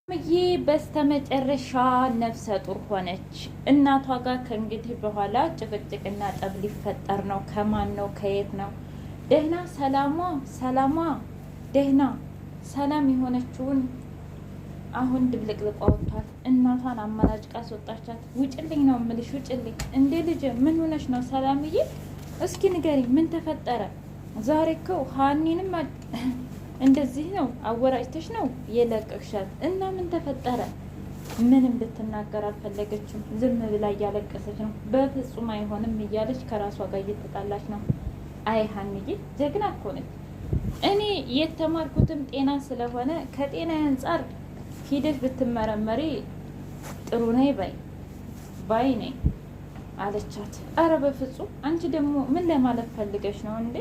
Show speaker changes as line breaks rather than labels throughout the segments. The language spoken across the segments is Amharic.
ይህ በስተመጨረሻ ነፍሰ ጡር ሆነች። እናቷ ጋር ከእንግዲህ በኋላ ጭቅጭቅና ጠብ ሊፈጠር ነው። ከማን ነው? ከየት ነው? ደህና ሰላሟ ደህና ሰላም የሆነችውን አሁን ድብልቅልቋ ወጥቷል። እናቷን አማራጭ ካስወጣቻት ውጭልኝ ነው የምልሽ፣ ውጭልኝ። እንዴ ልጅ ምን ሆነች ነው ሰላምዬ? እስኪ ንገሪኝ፣ ምን ተፈጠረ? ዛሬ እኮ ሀኒንም እንደዚህ ነው አወራጭተሽ ነው የለቀቅሻት እና ምን ተፈጠረ? ምንም ልትናገር አልፈለገችም። ዝም ብላ እያለቀሰች ነው። በፍጹም አይሆንም እያለች ከራሷ ጋር እየተጣላች ነው። አይ ሀኒዬ ጀግና እኮ ነች። እኔ የተማርኩትም ጤና ስለሆነ ከጤና አንጻር ሂደሽ ብትመረመሪ ጥሩ ነኝ ባይ ነኝ አለቻት። አረ በፍጹም አንቺ ደግሞ ምን ለማለት ፈልገሽ ነው እንዴ?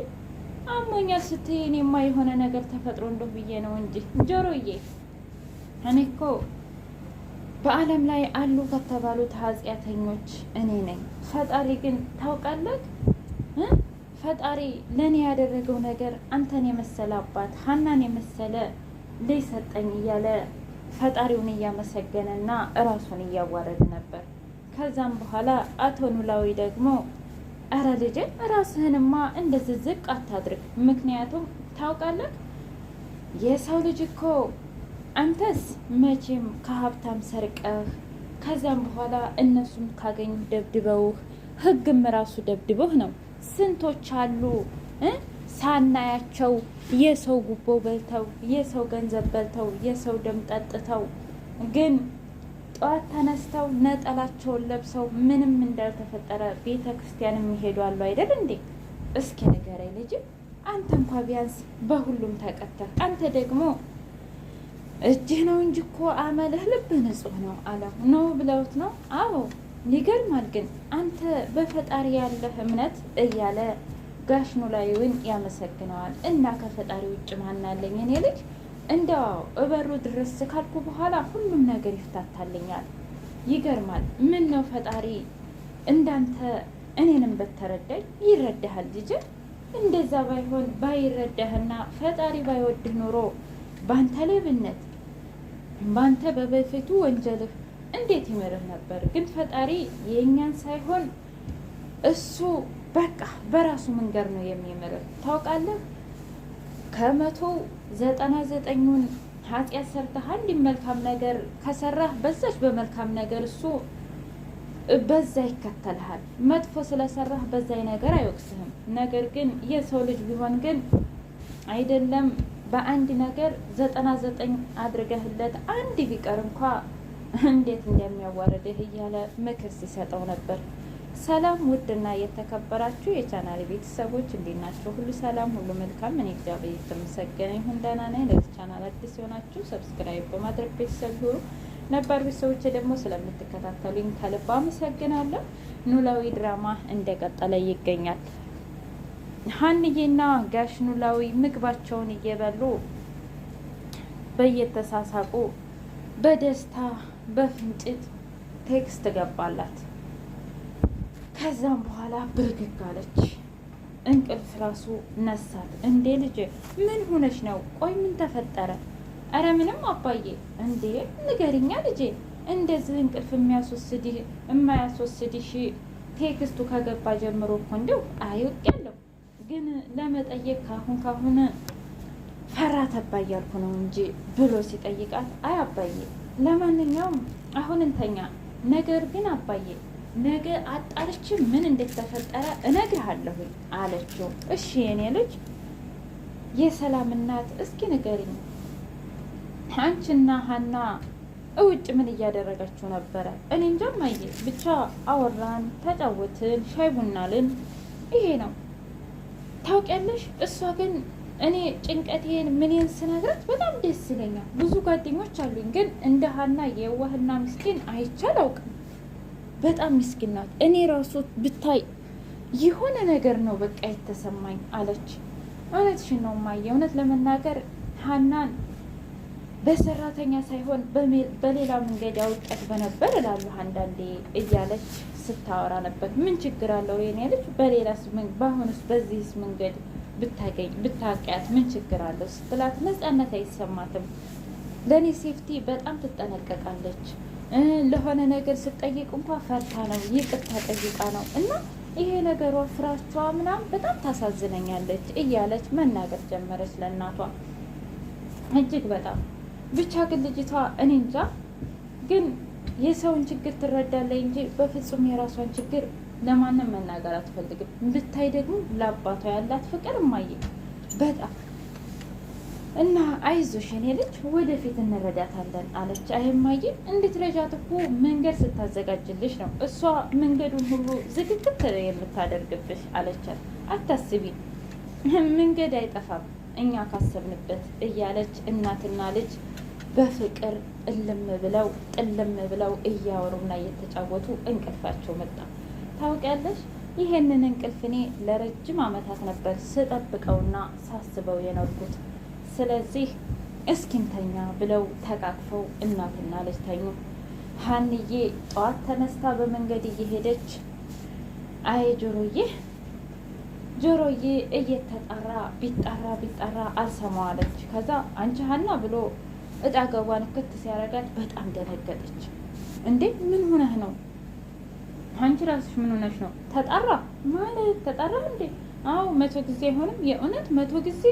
አሞኛል ስትይ እኔማ የሆነ ነገር ተፈጥሮ እንደው ብዬ ነው እንጂ ጆሮዬ፣ እኔ እኮ በዓለም ላይ አሉ ከተባሉት ኃጢአተኞች እኔ ነኝ። ፈጣሪ ግን ታውቃለህ፣ ፈጣሪ ለእኔ ያደረገው ነገር አንተን የመሰለ አባት ሀናን የመሰለ ልጅ ሰጠኝ እያለ ፈጣሪውን እያመሰገነና እራሱን እያዋረደ ነበር። ከዛም በኋላ አቶ ኖላዊ ደግሞ አረ ልጅ ራስህንማ እንደዚህ ዝቅ አታድርግ። ምክንያቱም ታውቃለህ የሰው ልጅ እኮ አንተስ መቼም ከሀብታም ሰርቀህ ከዛም በኋላ እነሱም ካገኙ ደብድበውህ ህግም ራሱ ደብድበህ ነው። ስንቶች አሉ ሳናያቸው የሰው ጉቦ በልተው የሰው ገንዘብ በልተው የሰው ደም ጠጥተው ግን ጠዋት ተነስተው ነጠላቸውን ለብሰው ምንም እንዳልተፈጠረ ቤተ ክርስቲያን የሚሄዱ አሉ አይደል እንዴ? እስኪ ንገረኝ ልጅ፣ አንተ እንኳ ቢያንስ በሁሉም ተቀተህ፣ አንተ ደግሞ እጅህ ነው እንጂ እኮ አመልህ ልብህ ንጹህ ነው አለው። ነው ብለውት ነው? አዎ ይገርማል። ግን አንተ በፈጣሪ ያለህ እምነት እያለ ጋሽ ኖላዊውን ያመሰግነዋል። እና ከፈጣሪ ውጭ ማናለኝ እኔ ልጅ እንደው እበሩ ድረስ ካልኩ በኋላ ሁሉም ነገር ይፍታታልኛል። ይገርማል። ምን ነው ፈጣሪ እንዳንተ እኔንም በተረዳኝ ይረዳሃል ልጅ። እንደዛ ባይሆን ባይረዳህና ፈጣሪ ባይወድህ ኖሮ ባንተ ሌብነት ባንተ በበፊቱ ወንጀልህ እንዴት ይምርህ ነበር? ግን ፈጣሪ የእኛን ሳይሆን እሱ በቃ በራሱ መንገድ ነው የሚምርህ። ታውቃለህ 199ን ኃጢአት ሰርተህ አንድ መልካም ነገር ከሰራህ በዛች በመልካም ነገር እሱ በዛ ይከተልሃል። መጥፎ ስለሰራህ በዛ ነገር አይወቅስህም። ነገር ግን የሰው ልጅ ቢሆን ግን አይደለም በአንድ ነገር 99 አድርገህለት አንድ ቢቀር እንኳ እንዴት እንደሚያዋርድህ እያለ ምክር ሲሰጠው ነበር። ሰላም ውድና የተከበራችሁ የቻናል ቤተሰቦች እንዴት ናችሁ? ሁሉ ሰላም፣ ሁሉ መልካም። እኔ እግዚአብሔር የተመሰገነ ይሁን ደህና ነኝ። ለዚህ ቻናል አዲስ የሆናችሁ ሰብስክራይብ በማድረግ ቤተሰብ ይሁኑ። ነባር ቤተሰቦች ደግሞ ስለምትከታተሉኝ ከልብ አመሰግናለሁ። ኖላዊ ድራማ እንደቀጠለ ይገኛል። ሀንዬና ጋሽ ኖላዊ ምግባቸውን እየበሉ በየተሳሳቁ በደስታ በፍንጭት ቴክስት ገባላት። ከዛም በኋላ ብርግግ አለች። እንቅልፍ ራሱ ነሳት። እንዴ ልጅ ምን ሆነሽ ነው? ቆይ ምን ተፈጠረ? አረ ምንም አባዬ። እንዴ ንገሪኛ ልጄ። እንደዚህ እንቅልፍ የማያስወስድሽ ቴክስቱ ከገባ ጀምሮ እኮ እንደው አይውቅያለሁ፣ ግን ለመጠየቅ ካሁን ፈራ ተባ እያልኩ ነው እንጂ ብሎ ሲጠይቃት፣ አይ አባዬ ለማንኛውም አሁን እንተኛ፣ ነገር ግን አባዬ ነገ አጣርቼ ምን እንደተፈጠረ እነግርሃለሁ አለችው። እሺ የኔ ልጅ የሰላም እናት እስኪ ንገሪኝ፣ አንቺና ሀና እውጭ ምን እያደረጋችሁ ነበረ? እኔ እንጃ እማዬ፣ ብቻ አወራን፣ ተጫወትን፣ ሻይ ቡናልን፣ ይሄ ነው ታውቂያለሽ። እሷ ግን እኔ ጭንቀቴን ምንን ስነግራት በጣም ደስ ይለኛል። ብዙ ጓደኞች አሉኝ፣ ግን እንደ ሀና የዋህና ምስኪን አይቼ አላውቅም። በጣም ምስኪን ናት። እኔ ራሱ ብታይ የሆነ ነገር ነው በቃ የተሰማኝ አለች። እውነትሽን ነው እማዬ። እውነት ለመናገር ሀናን በሰራተኛ ሳይሆን በሌላ መንገድ ያውቀት በነበር እላለሁ አንዳንዴ እያለች ስታወራ ነበር። ምን ችግር አለው የኔ ልጅ? በሌላስ በአሁኑስ በዚህስ መንገድ ብታውቂያት ምን ችግር አለው ስትላት ነፃነት አይሰማትም። ለእኔ ሴፍቲ በጣም ትጠነቀቃለች። ለሆነ ነገር ስትጠይቅ እንኳ ፈርታ ነው፣ ይቅርታ ጠይቃ ነው እና ይሄ ነገሯ ፍራቿ ምናምን በጣም ታሳዝነኛለች እያለች መናገር ጀመረች ለእናቷ። እጅግ በጣም ብቻ ግን ልጅቷ እኔ እንጃ ግን የሰውን ችግር ትረዳለች እንጂ በፍጹም የራሷን ችግር ለማንም መናገር አትፈልግም። ብታይ ደግሞ ለአባቷ ያላት ፍቅር እማዬ በጣም እና አይዞሽ የኔ ልጅ ወደፊት እንረዳታለን አለች። አይ እማዬ እንድትረጃት እኮ መንገድ ስታዘጋጅልሽ ነው እሷ መንገዱን ሁሉ ዝግጅት የምታደርግብሽ አለቻት። አታስቢ መንገድ አይጠፋም እኛ ካሰብንበት እያለች እናትና ልጅ በፍቅር ጥልም ብለው እያወሩና እየተጫወቱ እንቅልፋቸው መጣ። ታውቂያለሽ ይሄንን እንቅልፍ እኔ ለረጅም ዓመታት ነበር ስጠብቀውና ሳስበው የኖርኩት። ስለዚህ እስኪንተኛ ብለው ተቃቅፈው እናትና ልጅ ተኙ። ሀንዬ ጠዋት ተነስታ በመንገድ እየሄደች አይ ጆሮዬ እየተጣራ ቢጣራ አልሰማው አለች። ከዛ አንቺ ሀና ብሎ እጣ ገቧን ክት ሲያረጋት በጣም ደነገጠች። እንዴ ምን ሆነህ ነው? አንቺ ራስሽ ምን ሆነሽ ነው? ተጣራ ማለት ተጣራ እንዴ? አዎ 100 ጊዜ አይሆንም? የእውነት 100 ጊዜ?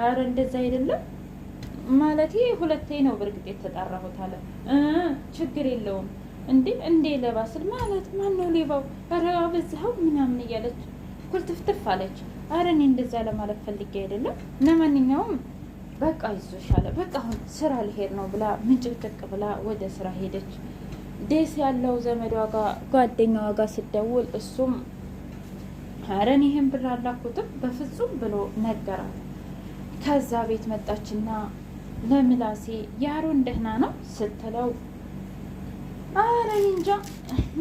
አረ እንደዛ አይደለም ማለቴ 2 ነው በእርግጥ የተጣራሁት አለ። ችግር የለውም እንዴ ለባስል ማለት ማን ነው ሌባው? አረ አበዛኸው ምናምን እያለች ኩልትፍትፍ አለች። አረ እኔ እንደዛ ለማለት ፈልጌ አይደለም። ለማንኛውም በቃ ይዞሽ አለ። በቃ አሁን ስራ ልሄድ ነው ብላ ምንጭቅጭቅ ብላ ወደ ስራ ሄደች። ደስ ያለው ዘመዷ ጋር ጓደኛዋ ጋር ስደውል እሱም አረን ይሄን ብር አላኩትም በፍጹም ብሎ ነገራት። ከዛ ቤት መጣችና ለምላሴ ያሮን ደህና ነው ስትለው አረ እንጃ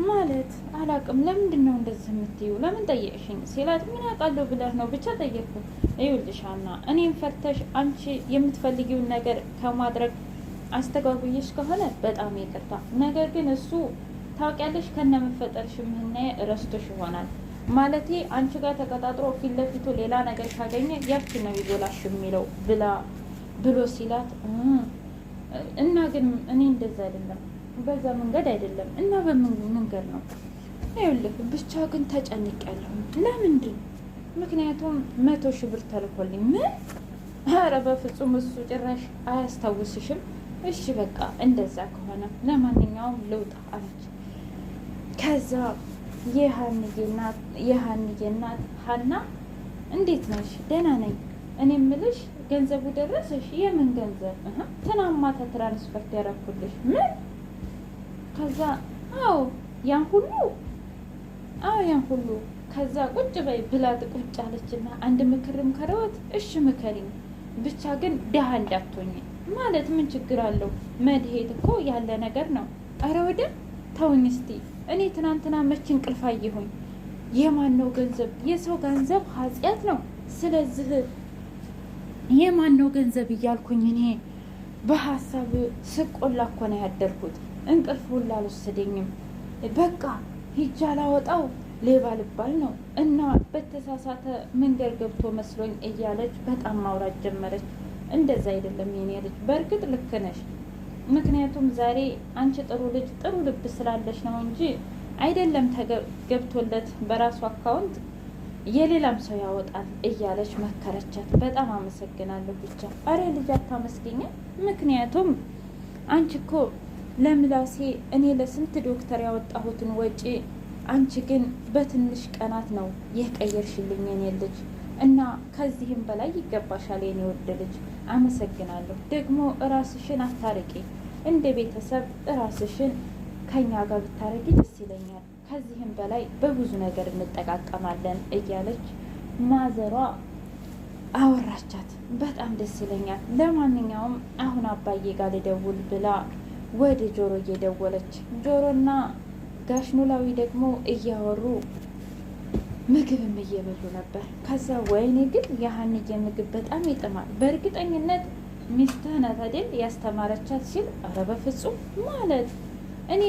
ማለት አላቅም። ለምንድን ነው እንደዚህ የምትይው? ለምን ጠየቅሽኝ ሲላት ምን አውቃለሁ ብለህ ነው ብቻ ጠየቅኩ። ይኸውልሽ ሀና እኔም ፈርተሽ አንቺ የምትፈልጊውን ነገር ከማድረግ አስተጓጉዬሽ ከሆነ በጣም ይቅርታ። ነገር ግን እሱ ታውቂያለሽ ከነመፈጠርሽ ምህና ረስቶሽ ይሆናል ማለቴ አንቺ ጋር ተቀጣጥሮ ፊት ለፊቱ ሌላ ነገር ካገኘ ያቺ ነው ይጎላሽ የሚለው ብሎ ሲላት እና ግን እኔ እንደዛ አይደለም በዛ መንገድ አይደለም እና በምን መንገድ ነው? ይኸውልህ ብቻ ግን ተጨንቄያለሁ። ለምንድን? ምክንያቱም 100 ሺህ ብር ተልኮልኝ። ምን? ኧረ በፍጹም እሱ ጭራሽ አያስታውስሽም። እሺ በቃ እንደዛ ከሆነ ለማንኛውም ልውጣ አለች። ከዛ የሀንዬ እናት ሀና እንዴት ነሽ? ደህና ነኝ። እኔ የምልሽ ገንዘቡ ደረሰሽ? የምን ገንዘብ? ትናንት ማታ ትራንስፈርት ያደረኩልሽ። ምን? ከዛ አዎ ያን ሁሉ ከዛ ቁጭ በይ ብላት ቁጭ አለችና አንድ ምክር ምከረዎት። እሺ ምከሪኝ፣ ብቻ ግን ደሃ እንዳትሆኝ። ማለት ምን ችግር አለው? መድሄት እኮ ያለ ነገር ነው። አረ ወደ ተውኝ እስቲ። እኔ ትናንትና መች እንቅልፍ አየሁኝ። የማን ነው ገንዘብ? የሰው ገንዘብ ኃጢአት ነው። ስለዚህ የማን ነው ገንዘብ እያልኩኝ እኔ በሀሳብ ስቆላ እኮ ነው ያደርኩት። እንቅልፍ ሁላ አልወሰደኝም። በቃ ሂጃ ላወጣው ሌባ ልባል ነው እና በተሳሳተ መንገድ ገብቶ መስሎኝ እያለች በጣም ማውራት ጀመረች። እንደዛ አይደለም የኔ ልጅ፣ በእርግጥ ልክ ነሽ። ምክንያቱም ዛሬ አንቺ ጥሩ ልጅ ጥሩ ልብ ስላለሽ ነው እንጂ አይደለም ተገብቶለት በራሱ አካውንት የሌላም ሰው ያወጣል እያለች መከረቻት። በጣም አመሰግናለሁ። ብቻ አረ ልጅ አታመስገኛ። ምክንያቱም አንቺ እኮ ለምላሴ እኔ ለስንት ዶክተር ያወጣሁትን ወጪ አንቺ ግን በትንሽ ቀናት ነው የቀየርሽልኝ የኔ ልጅ እና ከዚህም በላይ ይገባሻል የኔ ውድ ልጅ። አመሰግናለሁ። ደግሞ ራስሽን አታርቂ። እንደ ቤተሰብ ራስሽን ከኛ ጋር ብታረጊ ደስ ይለኛል። ከዚህም በላይ በብዙ ነገር እንጠቃቀማለን እያለች ማዘሯ አወራቻት። በጣም ደስ ይለኛል። ለማንኛውም አሁን አባዬ ጋር ልደውል ብላ ወደ ጆሮ እየደወለች ጆሮና ጋሽ ኖላዊ ደግሞ እያወሩ ምግብም እየበሉ ነበር። ከዛ ወይኔ ግን የሀንዬ ምግብ በጣም ይጥማል። በእርግጠኝነት ሚስትህ ናት አይደል ያስተማረቻት ሲል ኧረ በፍጹም ማለት እኔ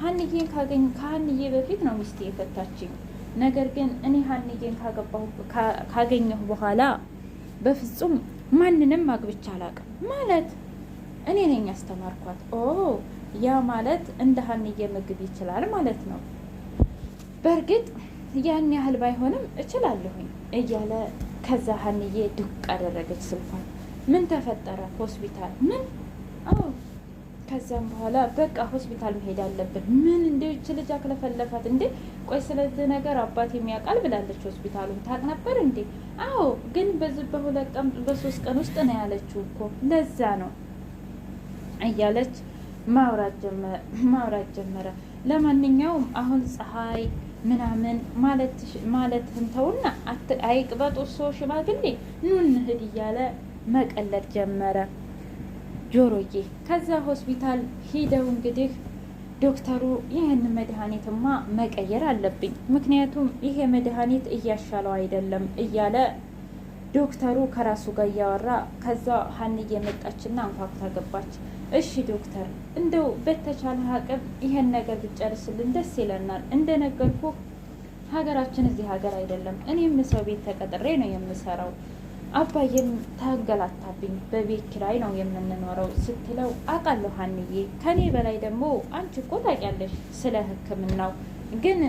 ሀንዬን ከሀንዬ በፊት ነው ሚስቴ የፈታችኝ። ነገር ግን እኔ ሀንዬን ካገኘሁ በኋላ በፍጹም ማንንም አግብቻ አላውቅም ማለት እኔ ነኝ ያስተማርኳት። ኦ ያ ማለት እንደ ሀንዬ ምግብ ይችላል ማለት ነው። በእርግጥ ያን ያህል ባይሆንም እችላለሁኝ እያለ ከዛ ሀንዬ ዱቅ አደረገች ስልኳን። ምን ተፈጠረ? ሆስፒታል? ምን? አዎ። ከዛም በኋላ በቃ ሆስፒታል መሄድ አለብን። ምን እንደች ልጅ አክለፈለፋት እንዴ? ቆይ ስለዚህ ነገር አባት የሚያውቃል ብላለች። ሆስፒታሉን ታውቅ ነበር እንዴ? አዎ፣ ግን በዚህ በ2 ቀን በ3 ቀን ውስጥ ነው ያለችው እኮ ለዛ ነው እያለች ማውራት ጀመረ። ለማንኛውም አሁን ፀሐይ ምናምን ማለትህን ተውና አይቅበጡ ሰው ሽማግሌ ኑ እንሂድ እያለ መቀለድ ጀመረ ጆሮዬ። ከዛ ሆስፒታል ሂደው እንግዲህ ዶክተሩ ይህን መድኃኒትማ መቀየር አለብኝ፣ ምክንያቱም ይሄ መድኃኒት እያሻለው አይደለም እያለ ዶክተሩ ከራሱ ጋር እያወራ ከዛ ሀንዬ መጣችና አንኳኩታ ገባች። እሺ ዶክተር፣ እንደው በተቻለ አቅም ይሄን ነገር ብጨርስልን ደስ ይለናል። እንደነገርኩ ሀገራችን እዚህ ሀገር አይደለም፣ እኔም ሰው ቤት ተቀጥሬ ነው የምሰራው። አባዬም ተንገላታብኝ፣ በቤት ኪራይ ነው የምንኖረው ስትለው አውቃለሁ ሀንዬ፣ ከኔ በላይ ደግሞ አንቺ እኮ ታውቂያለሽ ስለ ሕክምናው ግን